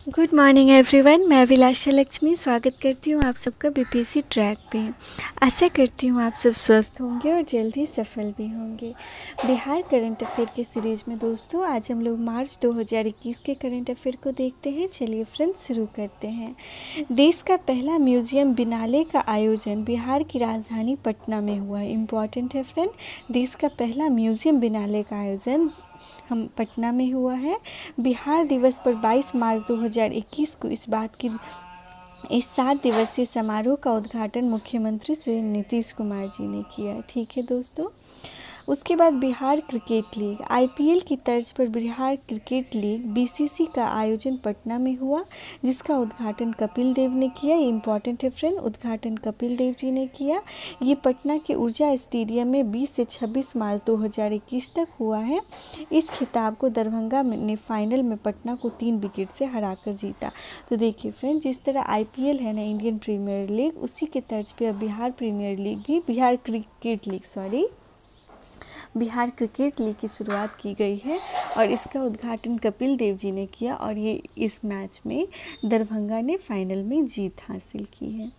Good morning everyone. मैं अभिलाषा लक्ष्मी स्वागत करती हूँ आप सबका बीपीएससी ट्रैक पे। आशा करती हूँ आप सब स्वस्थ होंगे और जल्द ही सफल भी होंगे। बिहार करंट अफेयर के सीरीज़ में दोस्तों आज हम लोग मार्च 2021 के करंट अफेयर को देखते हैं। चलिए फ्रेंड्स शुरू करते हैं। देश का पहला म्यूजियम बिनाले का आयोजन बिहार की राजधानी पटना में हुआ। इम्पॉर्टेंट है फ्रेंड, देश का पहला म्यूजियम बिनाले का आयोजन हम पटना में हुआ है। बिहार दिवस पर 22 मार्च 2021 को इस 7 दिवसीय समारोह का उद्घाटन मुख्यमंत्री श्री नीतीश कुमार जी ने किया। ठीक है दोस्तों। उसके बाद बिहार क्रिकेट लीग आईपीएल की तर्ज पर बिहार क्रिकेट लीग बीसीसी का आयोजन पटना में हुआ, जिसका उद्घाटन कपिल देव ने किया। ये इंपॉर्टेंट है फ्रेंड, उद्घाटन कपिल देव जी ने किया। ये पटना के ऊर्जा स्टेडियम में 20 से 26 मार्च 2021 तक हुआ है। इस खिताब को दरभंगा ने फाइनल में पटना को 3 विकेट से हराकर जीता। तो देखिए फ्रेंड, जिस तरह आईपीएल है ना इंडियन प्रीमियर लीग, उसी के तर्ज पे अब बिहार क्रिकेट लीग की शुरुआत की गई है और इसका उद्घाटन कपिल देव जी ने किया और ये इस मैच में दरभंगा ने फाइनल में जीत हासिल की है।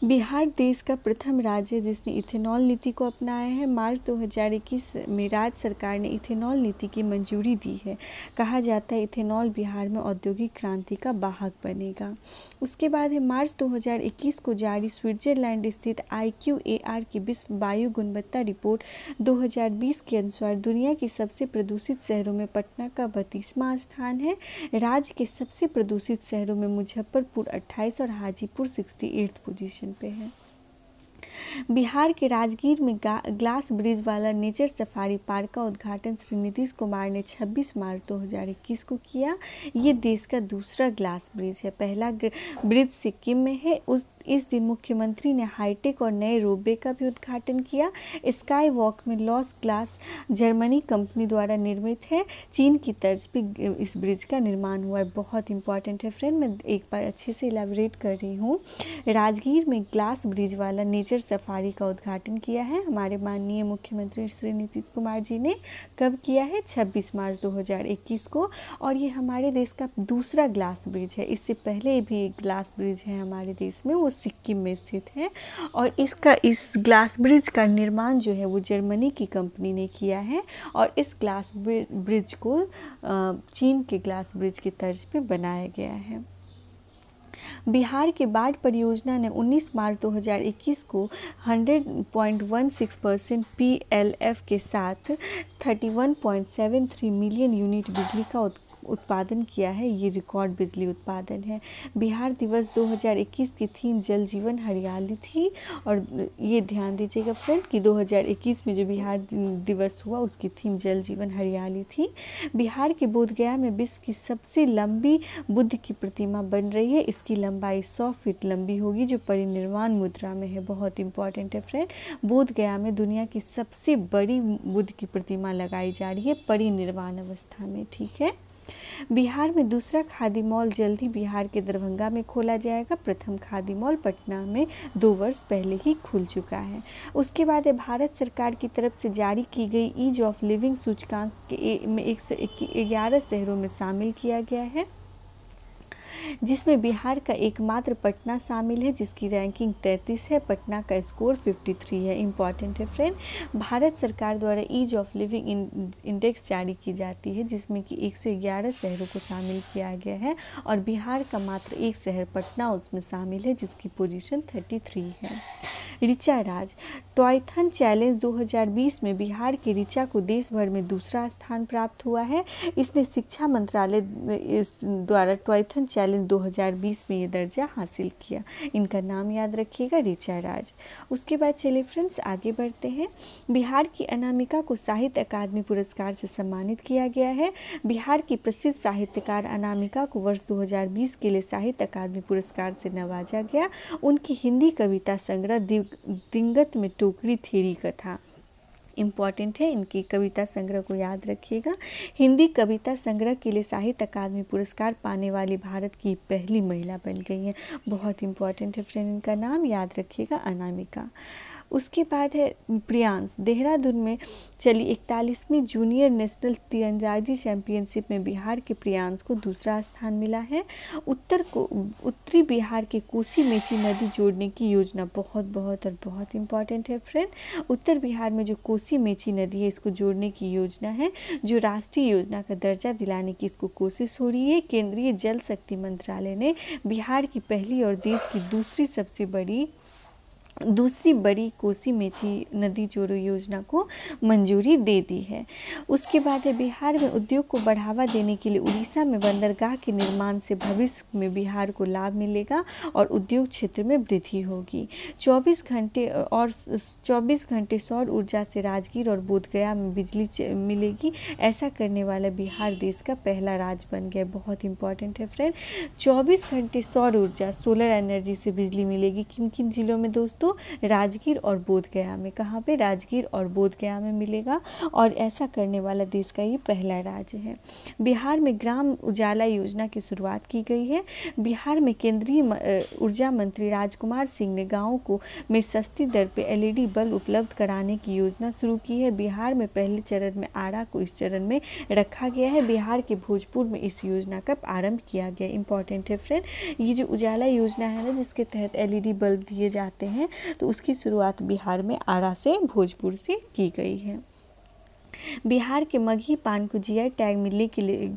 बिहार देश का प्रथम राज्य है जिसने इथेनॉल नीति को अपनाया है। मार्च 2021 में राज्य सरकार ने इथेनॉल नीति की मंजूरी दी है। कहा जाता है इथेनॉल बिहार में औद्योगिक क्रांति का वाहक बनेगा। उसके बाद है मार्च 2021 को जारी स्विट्जरलैंड स्थित IQAR की विश्व वायु गुणवत्ता रिपोर्ट 2020 के अनुसार दुनिया की सबसे प्रदूषित शहरों में पटना का 32वां स्थान है। राज्य के सबसे प्रदूषित शहरों में मुजफ्फरपुर 28 और हाजीपुर 68 पोजीशन पे है। बिहार के राजगीर में ग्लास ब्रिज वाला नेचर सफारी पार्क का उद्घाटन श्री नीतीश कुमार ने 26 मार्च 2021 को किया। ये देश का दूसरा ग्लास ब्रिज है। पहला ब्रिज सिक्किम में है। इस दिन मुख्यमंत्री ने हाईटेक और नए रोपवे का भी उद्घाटन किया। स्काई वॉक में लॉस ग्लास जर्मनी कंपनी द्वारा निर्मित है। चीन की तर्ज पे इस ब्रिज का निर्माण हुआ है। बहुत इंपॉर्टेंट है फ्रेंड, मैं एक बार अच्छे से इलैबोरेट कर रही हूँ। राजगीर में ग्लास ब्रिज वाला नेचर सफारी का उद्घाटन किया है हमारे माननीय मुख्यमंत्री श्री नीतीश कुमार जी ने। कब किया है? 26 मार्च 2021 को। और ये हमारे देश का दूसरा ग्लास ब्रिज है। इससे पहले भी एक ग्लास ब्रिज है हमारे देश में, वो सिक्किम में स्थित है। और इस ग्लास ब्रिज का निर्माण जो है वो जर्मनी की कंपनी ने किया है। और इस ग्लास ब्रिज को चीन के ग्लास ब्रिज की तर्ज पे बनाया गया है। बिहार के बाढ़ परियोजना ने 19 मार्च 2021 को 100.16% PLF के साथ 31.73 मिलियन यूनिट बिजली का उत्पादन किया है। ये रिकॉर्ड बिजली उत्पादन है। बिहार दिवस 2021 की थीम जल जीवन हरियाली थी। और ये ध्यान दीजिएगा फ्रेंड कि 2021 में जो बिहार दिवस हुआ उसकी थीम जल जीवन हरियाली थी। बिहार के बोधगया में विश्व की सबसे लंबी बुद्ध की प्रतिमा बन रही है। इसकी लंबाई 100 फीट लंबी होगी जो परिनिर्वाण मुद्रा में है। बहुत इंपॉर्टेंट है फ्रेंड, बोधगया में दुनिया की सबसे बड़ी बुद्ध की प्रतिमा लगाई जा रही है परिनिर्वाण अवस्था में। ठीक है। बिहार में दूसरा खादी मॉल जल्द ही बिहार के दरभंगा में खोला जाएगा। प्रथम खादी मॉल पटना में 2 वर्ष पहले ही खुल चुका है। उसके बाद भारत सरकार की तरफ से जारी की गई ईज ऑफ लिविंग सूचकांक में 111 शहरों में शामिल किया गया है, जिसमें बिहार का एकमात्र पटना शामिल है जिसकी रैंकिंग 33 है। पटना का स्कोर 53 है। इंपॉर्टेंट है फ्रेंड, भारत सरकार द्वारा ईज ऑफ लिविंग इंडेक्स जारी की जाती है जिसमें कि 111 शहरों को शामिल किया गया है और बिहार का मात्र एक शहर पटना उसमें शामिल है जिसकी पोजीशन 33 है। ऋचा राज टॉयथन चैलेंज 2020 में बिहार की ऋचा को देश भर में दूसरा स्थान प्राप्त हुआ है। इसने शिक्षा मंत्रालय द्वारा टॉयथन चैलेंज 2020 में ये दर्जा हासिल किया। इनका नाम याद रखिएगा, ऋचा राज। उसके बाद चलिए फ्रेंड्स आगे बढ़ते हैं। बिहार की अनामिका को साहित्य अकादमी पुरस्कार से सम्मानित किया गया है। बिहार की प्रसिद्ध साहित्यकार अनामिका को वर्ष 2020 के लिए साहित्य अकादमी पुरस्कार से नवाजा गया। उनकी हिंदी कविता संग्रह दिंगत में टोकरी थेरी कथा इम्पॉर्टेंट है। इनकी कविता संग्रह को याद रखिएगा। हिंदी कविता संग्रह के लिए साहित्य अकादमी पुरस्कार पाने वाली भारत की पहली महिला बन गई हैं। बहुत इंपॉर्टेंट है फ्रेंड, इनका नाम याद रखिएगा, अनामिका। उसके बाद है प्रियांश। देहरादून में चली 41वीं जूनियर नेशनल तीरंदाजी चैंपियनशिप में बिहार के प्रियांश को दूसरा स्थान मिला है। उत्तरी बिहार के कोसी मेची नदी जोड़ने की योजना बहुत इंपॉर्टेंट है फ्रेंड। उत्तर बिहार में जो कोसी मेची नदी है इसको जोड़ने की योजना है, जो राष्ट्रीय योजना का दर्जा दिलाने की इसको कोशिश हो रही है। केंद्रीय जल शक्ति मंत्रालय ने बिहार की पहली और देश की दूसरी बड़ी कोसी मेची नदी जोड़ो योजना को मंजूरी दे दी है। उसके बाद है बिहार में उद्योग को बढ़ावा देने के लिए उड़ीसा में बंदरगाह के निर्माण से भविष्य में बिहार को लाभ मिलेगा और उद्योग क्षेत्र में वृद्धि होगी। 24 घंटे सौर ऊर्जा से राजगीर और बोधगया में बिजली मिलेगी। ऐसा करने वाला बिहार देश का पहला राज्य बन गया। बहुत इंपॉर्टेंट है फ्रेंड। 24 घंटे सौर ऊर्जा सोलर एनर्जी से बिजली मिलेगी। किन किन जिलों में दोस्तों? राजगीर और बोधगया में। कहाँ पे? राजगीर और बोधगया में मिलेगा और ऐसा करने वाला देश का ये पहला राज्य है। बिहार में ग्राम उजाला योजना की शुरुआत की गई है। बिहार में केंद्रीय ऊर्जा मंत्री राजकुमार सिंह ने गाँवों में सस्ती दर पे LED बल्ब उपलब्ध कराने की योजना शुरू की है। बिहार में पहले चरण में आरा को इस चरण में रखा गया है। बिहार के भोजपुर में इस योजना का आरंभ किया गया। इंपॉर्टेंट है फ्रेंड। ये जो उजाला योजना है ना, जिसके तहत LED बल्ब दिए जाते हैं, तो उसकी शुरुआत बिहार में आरा से, भोजपुर से की गई है। बिहार के मगही पान को GI टैग मिलने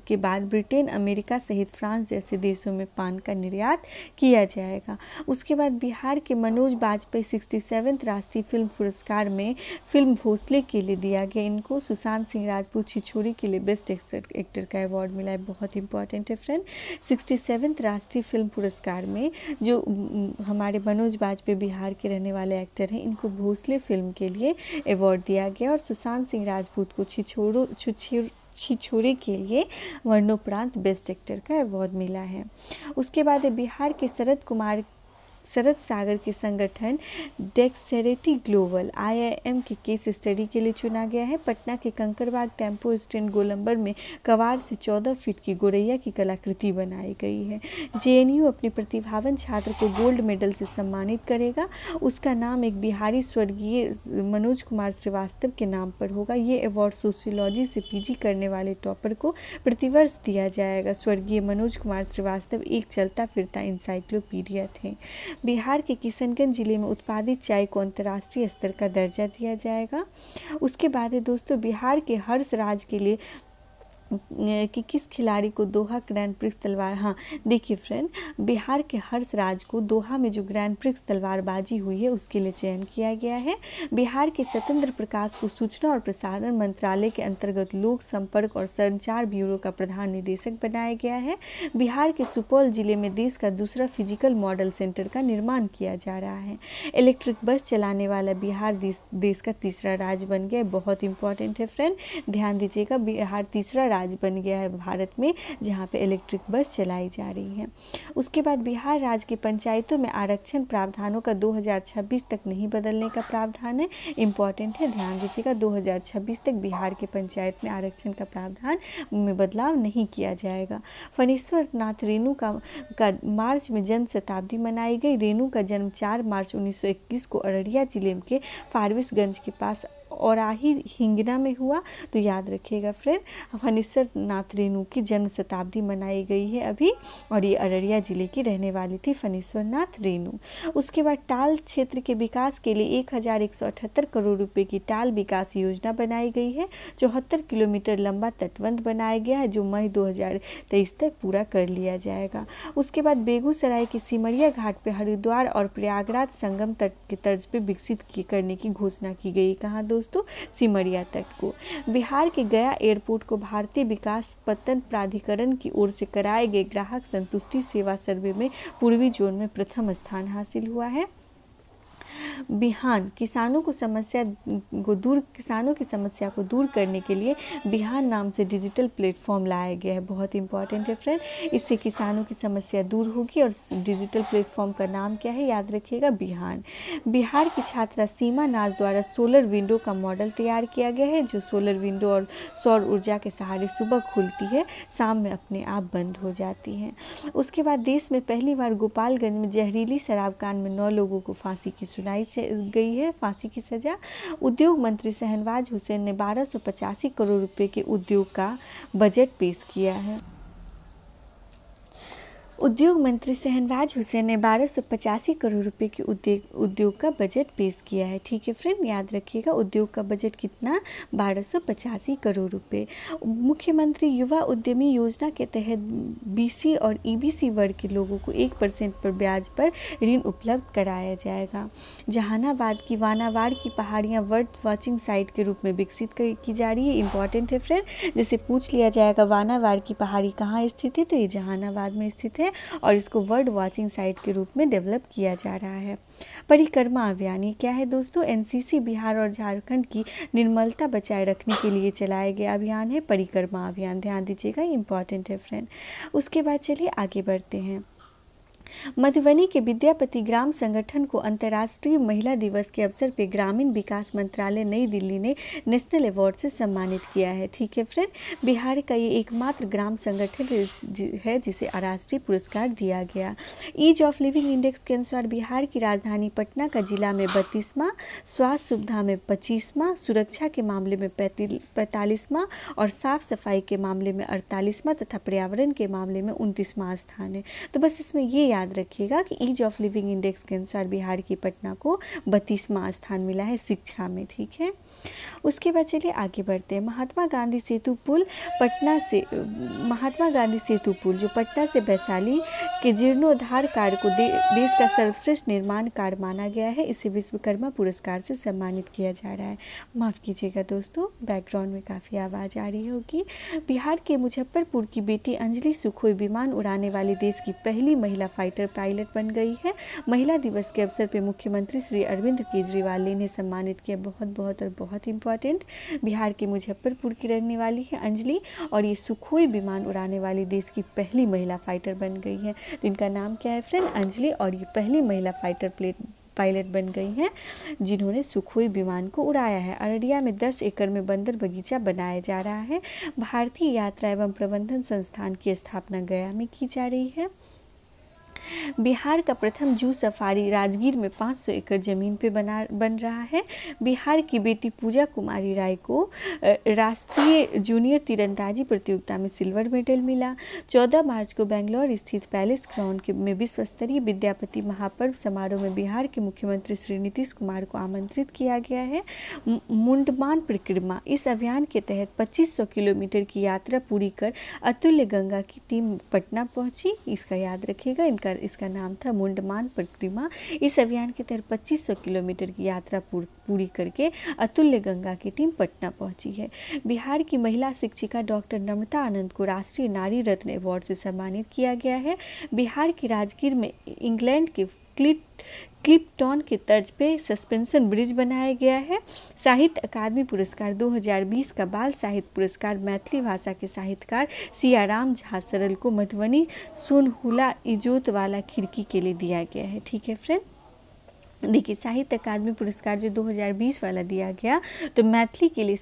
के बाद ब्रिटेन, अमेरिका सहित फ्रांस जैसे देशों में पान का निर्यात किया जाएगा। उसके बाद बिहार के मनोज बाजपेयी 67वें राष्ट्रीय फिल्म पुरस्कार में फिल्म भोसले के लिए दिया गया। इनको सुशांत सिंह राजपूत छिछोरे के लिए बेस्ट एक्टर का अवार्ड मिला है। बहुत इंपॉर्टेंट है फ्रेंड। 67वें राष्ट्रीय फिल्म पुरस्कार में जो हमारे मनोज बाजपेयी बिहार के रहने वाले एक्टर हैं, इनको भोसले फिल्म के लिए अवार्ड दिया गया और सुशांत सिंह राजपूत को छिछोरे के लिए मरणोपरांत बेस्ट एक्टर का अवार्ड मिला है। उसके बाद बिहार के शरद सागर के संगठन डेक्सेरेटी ग्लोबल IIM के केस स्टडी के लिए चुना गया है। पटना के कंकड़बाग टेम्पो स्टैंड गोलंबर में कवाड़ से 14 फीट की गोरैया की कलाकृति बनाई गई है। JNU अपने प्रतिभावान छात्र को गोल्ड मेडल से सम्मानित करेगा। उसका नाम एक बिहारी स्वर्गीय मनोज कुमार श्रीवास्तव के नाम पर होगा। ये अवार्ड सोशियोलॉजी से PG करने वाले टॉपर को प्रतिवर्ष दिया जाएगा। स्वर्गीय मनोज कुमार श्रीवास्तव एक चलता फिरता इंसाइक्लोपीडिया थे। बिहार के किशनगंज जिले में उत्पादित चाय को अंतर्राष्ट्रीय स्तर का दर्जा दिया जाएगा। उसके बाद है दोस्तों बिहार के हर्ष राज के लिए कि किस खिलाड़ी को दोहा ग्रैंड प्रिक्स तलवार, हाँ देखिए फ्रेंड, बिहार के हर्ष राज को दोहा में जो ग्रैंड प्रिक्स तलवारबाजी हुई है उसके लिए चयन किया गया है। बिहार के सत्येंद्र प्रकाश को सूचना और प्रसारण मंत्रालय के अंतर्गत लोक संपर्क और संचार ब्यूरो का प्रधान निदेशक बनाया गया है। बिहार के सुपौल जिले में देश का दूसरा फिजिकल मॉडल सेंटर का निर्माण किया जा रहा है। इलेक्ट्रिक बस चलाने वाला बिहार देश का तीसरा राज्य बन गया। बहुत इंपॉर्टेंट है फ्रेंड, ध्यान दीजिएगा। बिहार तीसरा राज्य बन गया है भारत में जहां पे इलेक्ट्रिक बस चलाई जा रही है। उसके बाद बिहार राज्य की पंचायतों में आरक्षण प्रावधानों का 2026 तक नहीं बदलने का प्रावधान है। इंपॉर्टेंट है, ध्यान दीजिएगा। 2026 तक बिहार के पंचायत में आरक्षण का प्रावधान में बदलाव नहीं किया जाएगा। फणीश्वर नाथ रेणु का मार्च में जन्म शताब्दी मनाई गई। रेणु का जन्म 4 मार्च 1921 को अररिया जिले के फारबिसगंज के पास औराही हिंगना में हुआ। तो याद रखिएगा फ्रेंड, फणीश्वर नाथ रेणु की जन्म शताब्दी मनाई गई है अभी, और ये अररिया जिले की रहने वाली थी फणीश्वर नाथ रेणु। उसके बाद टाल क्षेत्र के विकास के लिए 1178 करोड़ रुपए की टाल विकास योजना बनाई गई है। 74 किलोमीटर लंबा तटबंध बनाया गया है जो मई 2023 तक पूरा कर लिया जाएगा। उसके बाद बेगूसराय के सिमरिया घाट पे हरिद्वार और प्रयागराज संगम तट के तर्ज पे विकसित करने की घोषणा की गई। कहाँ दोस्तों? सिमरिया तट को। बिहार के गया एयरपोर्ट को भारतीय विकास पत्तन प्राधिकरण की ओर से कराए गए ग्राहक संतुष्टि सेवा सर्वे में पूर्वी जोन में प्रथम स्थान हासिल हुआ है। बिहान किसानों की समस्या को दूर करने के लिए बिहान नाम से डिजिटल प्लेटफॉर्म लाया गया है। बहुत इंपॉर्टेंट है फ्रेंड, इससे किसानों की समस्या दूर होगी। और डिजिटल प्लेटफॉर्म का नाम क्या है? याद रखिएगा, बिहान। बिहार की छात्रा सीमा नाज द्वारा सोलर विंडो का मॉडल तैयार किया गया है, जो सोलर विंडो और सौर ऊर्जा के सहारे सुबह खुलती है, शाम में अपने आप बंद हो जाती है। उसके बाद देश में पहली बार गोपालगंज में जहरीली शराब कांड में 9 लोगों को फांसी की सुनाई गई है फांसी की सज़ा। उद्योग मंत्री शहनवाज हुसैन ने 1285 करोड़ रुपए के उद्योग का बजट पेश किया है। उद्योग मंत्री शहनवाज हुसैन ने 1285 करोड़ रुपए के उद्योग का बजट पेश किया है। ठीक है फ्रेंड, याद रखिएगा उद्योग का बजट कितना, 1285 करोड़ रुपए। मुख्यमंत्री युवा उद्यमी योजना के तहत बीसी और ईबीसी वर्ग के लोगों को 1% पर ब्याज पर ऋण उपलब्ध कराया जाएगा। जहानाबाद की वानावाड़ की पहाड़ियाँ बर्ड वॉचिंग साइट के रूप में विकसित की जा रही है। इंपॉर्टेंट है फ्रेंड, जैसे पूछ लिया जाएगा वानावाड़ की पहाड़ी कहाँ स्थित है, तो ये जहानाबाद में स्थित है और इसको बर्ड वॉचिंग साइट के रूप में डेवलप किया जा रहा है। परिक्रमा अभियान ये क्या है दोस्तों, एनसीसी बिहार और झारखंड की निर्मलता बचाए रखने के लिए चलाया गया अभियान है परिक्रमा अभियान, ध्यान दीजिएगा, इंपॉर्टेंट है फ्रेंड। उसके बाद चलिए आगे बढ़ते हैं। मधुबनी के विद्यापति ग्राम संगठन को अंतर्राष्ट्रीय महिला दिवस के अवसर पर ग्रामीण विकास मंत्रालय नई दिल्ली ने नेशनल अवार्ड से सम्मानित किया है। ठीक है फ्रेंड, बिहार का ये एकमात्र ग्राम संगठन है जिसे राष्ट्रीय पुरस्कार दिया गया। ईज ऑफ लिविंग इंडेक्स के अनुसार बिहार की राजधानी पटना का जिला में 32वां, स्वास्थ्य सुविधा में 25वां, सुरक्षा के मामले में 45वां और साफ सफाई के मामले में 48वां तथा पर्यावरण के मामले में 29वां स्थान है। तो बस इसमें ये याद रखिएगा कि ईज ऑफ लिविंग इंडेक्स के अनुसार बिहार की पटना को 32वां स्थान मिला है शिक्षा में। ठीक है, उसके बाद चलिए आगे बढ़ते हैं। महात्मा गांधी सेतु पुल जो पटना से वैशाली के जीर्णोद्धार कार्य को देश का सर्वश्रेष्ठ निर्माण कार्य माना गया है। इसे विश्वकर्मा पुरस्कार से सम्मानित किया जा रहा है। माफ़ कीजिएगा दोस्तों, बैकग्राउंड में काफ़ी आवाज़ आ रही होगी। बिहार के मुजफ्फरपुर की बेटी अंजलि सुखोई विमान उड़ाने वाली देश की पहली महिला फाइटर पायलट बन गई है। महिला दिवस के अवसर पर मुख्यमंत्री श्री अरविंद केजरीवाल ने इन्हें सम्मानित किया। बहुत इंपॉर्टेंट, बिहार के मुजफ्फरपुर की रहने वाली है अंजलि और ये सुखोई विमान उड़ाने वाली देश की पहली महिला फाइटर बन गई है। तो इनका नाम क्या है फ्रेंड, अंजलि, और ये पहली महिला पायलट बन गई हैं जिन्होंने सुखोई विमान को उड़ाया है। अररिया में 10 एकड़ में बंदर बगीचा बनाया जा रहा है। भारतीय यात्रा एवं प्रबंधन संस्थान की स्थापना गया में की जा रही है। बिहार का प्रथम जू सफारी राजगीर में 500 एकड़ जमीन पे बन रहा है। बिहार की बेटी पूजा कुमारी राय को राष्ट्रीय जूनियर तीरंदाजी प्रतियोगिता में सिल्वर मेडल मिला। 14 मार्च को बेंगलोर स्थित पैलेस ग्राउंड में विश्व स्तरीय विद्यापति महापर्व समारोह में बिहार के मुख्यमंत्री श्री नीतीश कुमार को आमंत्रित किया गया है। मुंडमान परिक्रमा, इस अभियान के तहत 2500 किलोमीटर की यात्रा पूरी कर अतुल्य गंगा की टीम पटना पहुंची। इसका याद रखिएगा, इसका नाम था मुंडमान परिक्रमा। इस अभियान के तहत 2500 किलोमीटर की यात्रा पूरी करके अतुल्य गंगा की टीम पटना पहुंची है। बिहार की महिला शिक्षिका डॉक्टर नम्रता आनंद को राष्ट्रीय नारी रत्न अवार्ड से सम्मानित किया गया है। बिहार की राजगीर में इंग्लैंड के क्लिपटॉन के तर्ज पे सस्पेंशन ब्रिज बनाया गया है। साहित्य अकादमी पुरस्कार 2020 का बाल साहित्य पुरस्कार मैथिली भाषा के साहित्यकार सियाराम झा सरल को मधुबनी सोनहुला इजोतवाला खिड़की के लिए दिया गया है। ठीक है फ्रेंड, देखिए साहित्य अकादमी पुरस्कार जो 2020 वाला दिया गया तो मैथिली के लिए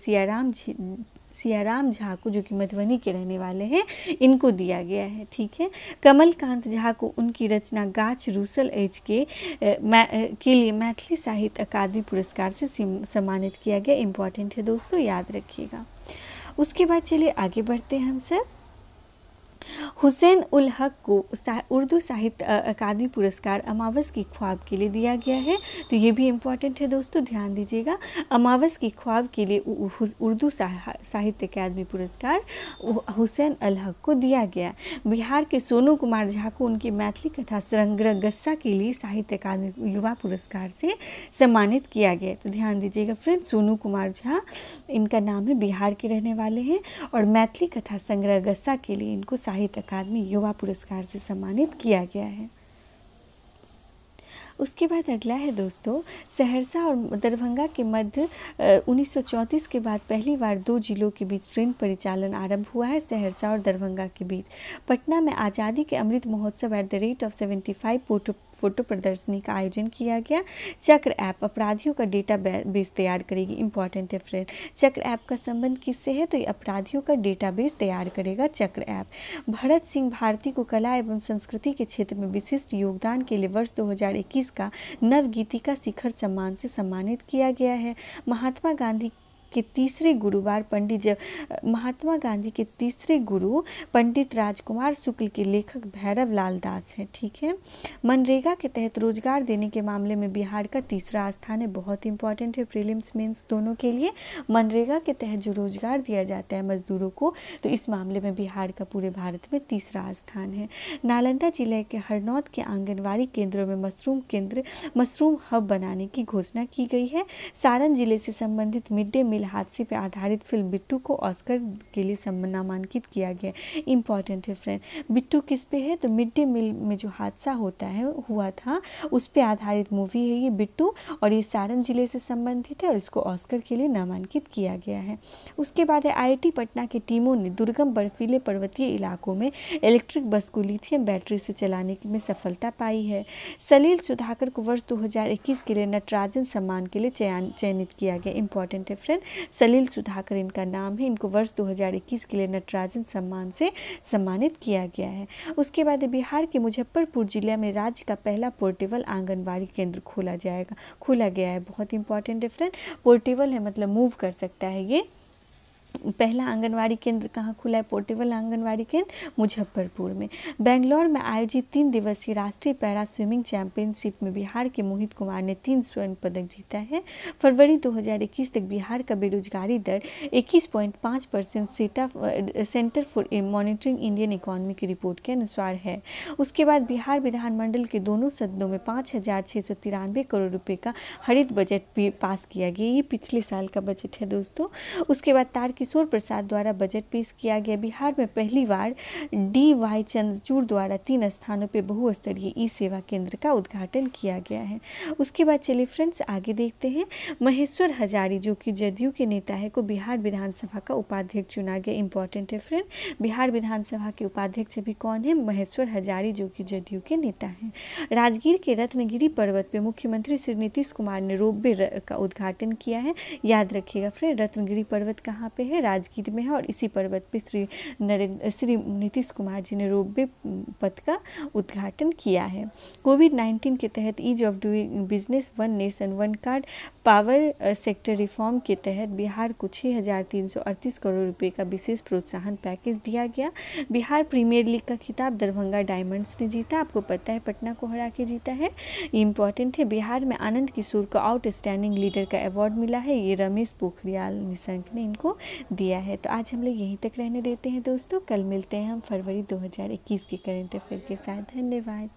सियाराम झा को, जो कि मधुबनी के रहने वाले हैं, इनको दिया गया है। ठीक है, कमलकांत झा को उनकी रचना गाछ रूसल एज के लिए मैथिली साहित्य अकादमी पुरस्कार से सम्मानित किया गया। इंपॉर्टेंट है दोस्तों, याद रखिएगा। उसके बाद चलिए आगे बढ़ते हैं हम सब। हुसैन उल हक को उर्दू साहित्य अकादमी पुरस्कार अमावस की ख्वाब के लिए दिया गया है। तो ये भी इम्पॉर्टेंट है दोस्तों, ध्यान दीजिएगा। अमावस की ख्वाब के लिए उर्दू साहित्य अकादमी पुरस्कार हुसैन उल हक को दिया गया। बिहार के सोनू कुमार झा को उनकी मैथिली कथा सरंगगस्सा के लिए साहित्य अकादमी युवा पुरस्कार से सम्मानित किया गया। तो ध्यान दीजिएगा फ्रेंड, सोनू कुमार झा इनका नाम है, बिहार के रहने वाले हैं और मैथिली कथा सरंगगस्सा के लिए इनको साहित्य अकादमी युवा पुरस्कार से सम्मानित किया गया है। उसके बाद अगला है दोस्तों, सहरसा और दरभंगा के मध्य 1934 के बाद पहली बार 2 जिलों के बीच ट्रेन परिचालन आरंभ हुआ है, सहरसा और दरभंगा के बीच। पटना में आज़ादी के अमृत महोत्सव @75 फोटो प्रदर्शनी का आयोजन किया गया। चक्र ऐप अपराधियों का डेटा बेस तैयार करेगी। इंपॉर्टेंट है फ्रेंड, चक्र ऐप का संबंध किससे है, तो ये अपराधियों का डेटा बेस तैयार करेगा चक्र ऐप। भरत सिंह भारती को कला एवं संस्कृति के क्षेत्र में विशिष्ट योगदान के लिए वर्ष 2021 का नवगीतिका शिखर सम्मान से सम्मानित किया गया है। महात्मा गांधी के तीसरे गुरु पंडित राजकुमार शुक्ल के लेखक भैरव लाल दास हैं। ठीक है। मनरेगा के तहत रोजगार देने के मामले में बिहार का तीसरा स्थान है। बहुत इंपॉर्टेंट है प्रीलिम्स मेंस दोनों के लिए। मनरेगा के तहत जो रोजगार दिया जाता है मजदूरों को, तो इस मामले में बिहार का पूरे भारत में तीसरा स्थान है। नालंदा जिले के हरनौत के आंगनवाड़ी केंद्रों में मशरूम हब बनाने की घोषणा की गई है। सारण जिले से संबंधित मिड डे मील हादसे पर आधारित फिल्म बिट्टू को ऑस्कर के लिए नामांकित किया गया। इंपॉर्टेंट है फ्रेंड। बिट्टू किस पे है? तो मिड डे मील में जो हादसा हुआ था उस पे आधारित मूवी है ये बिट्टू, और ये सारण जिले से संबंधित है और इसको ऑस्कर के लिए नामांकित किया गया है। उसके बाद है IIT पटना की टीमों ने दुर्गम बर्फीले पर्वतीय इलाकों में इलेक्ट्रिक बस को लिथियम बैटरी से चलाने में सफलता पाई है। सलील सुधाकर को वर्ष 2021 के लिए नटराजन सम्मान के लिए चयनित किया गया। इंपॉर्टेंट है फ्रेंड। सलील सुधाकर इनका नाम है। इनको वर्ष 2021 के लिए नटराजन सम्मान से सम्मानित किया गया है। उसके बाद बिहार के मुजफ्फरपुर जिले में राज्य का पहला पोर्टेबल आंगनबाड़ी केंद्र खोला गया है। बहुत इंपॉर्टेंट है फ्रेंड। पोर्टेबल है मतलब मूव कर सकता है ये। पहला आंगनवाड़ी केंद्र कहाँ खुला है? पोर्टेबल आंगनवाड़ी केंद्र मुजफ्फरपुर में। बेंगलोर में आयोजित 3 दिवसीय राष्ट्रीय पैरा स्विमिंग चैंपियनशिप में बिहार के मोहित कुमार ने 3 स्वर्ण पदक जीता है। फरवरी 2021 तक बिहार का बेरोजगारी दर 21.5% centre for monitoring Indian economy की रिपोर्ट के अनुसार है। उसके बाद बिहार विधानमंडल के दोनों सदनों में 5,693 करोड़ रुपए का हरित बजट पास किया गया। ये पिछले साल का बजट है दोस्तों। उसके बाद किशोर प्रसाद द्वारा बजट पेश किया गया। बिहार में पहली बार DY चंद्रचूड़ द्वारा 3 स्थानों पर बहुस्तरीय ई-सेवा केंद्र का उद्घाटन किया गया है। उसके बाद चलिए फ्रेंड्स आगे देखते हैं। महेश्वर हजारी जो कि जदयू के नेता है को बिहार विधानसभा का उपाध्यक्ष चुना गया। इंपॉर्टेंट है फ्रेंड। बिहार विधानसभा के उपाध्यक्ष भी कौन है? महेश्वर हजारी जो कि जदयू के नेता हैं। राजगीर के रत्नगिरी पर्वत पर मुख्यमंत्री श्री नीतीश कुमार ने रोपवे का उद्घाटन किया है। याद रखिएगा फ्रेंड, रत्नगिरी पर्वत कहाँ पे है? राजगीर में है और इसी पर्वत पे श्री नीतीश कुमार जी ने रोपवे पथ का उद्घाटन किया है। कोविड-19 के तहत ease of doing business one nation one card power sector reform के तहत बिहार को 6,338 करोड़ रुपए का विशेष प्रोत्साहन पैकेज दिया गया। बिहार प्रीमियर लीग का खिताब दरभंगा डायमंड्स ने जीता। आपको पता है पटना को हरा के जीता है। इंपॉर्टेंट है। बिहार में आनंद किशोर को आउटस्टैंडिंग लीडर का अवार्ड मिला है। ये रमेश पोखरियाल निशंक ने इनको दिया है। तो आज हम लोग यहीं तक रहने देते हैं दोस्तों। कल मिलते हैं हम फरवरी 2021 के करंट अफेयर के साथ। धन्यवाद।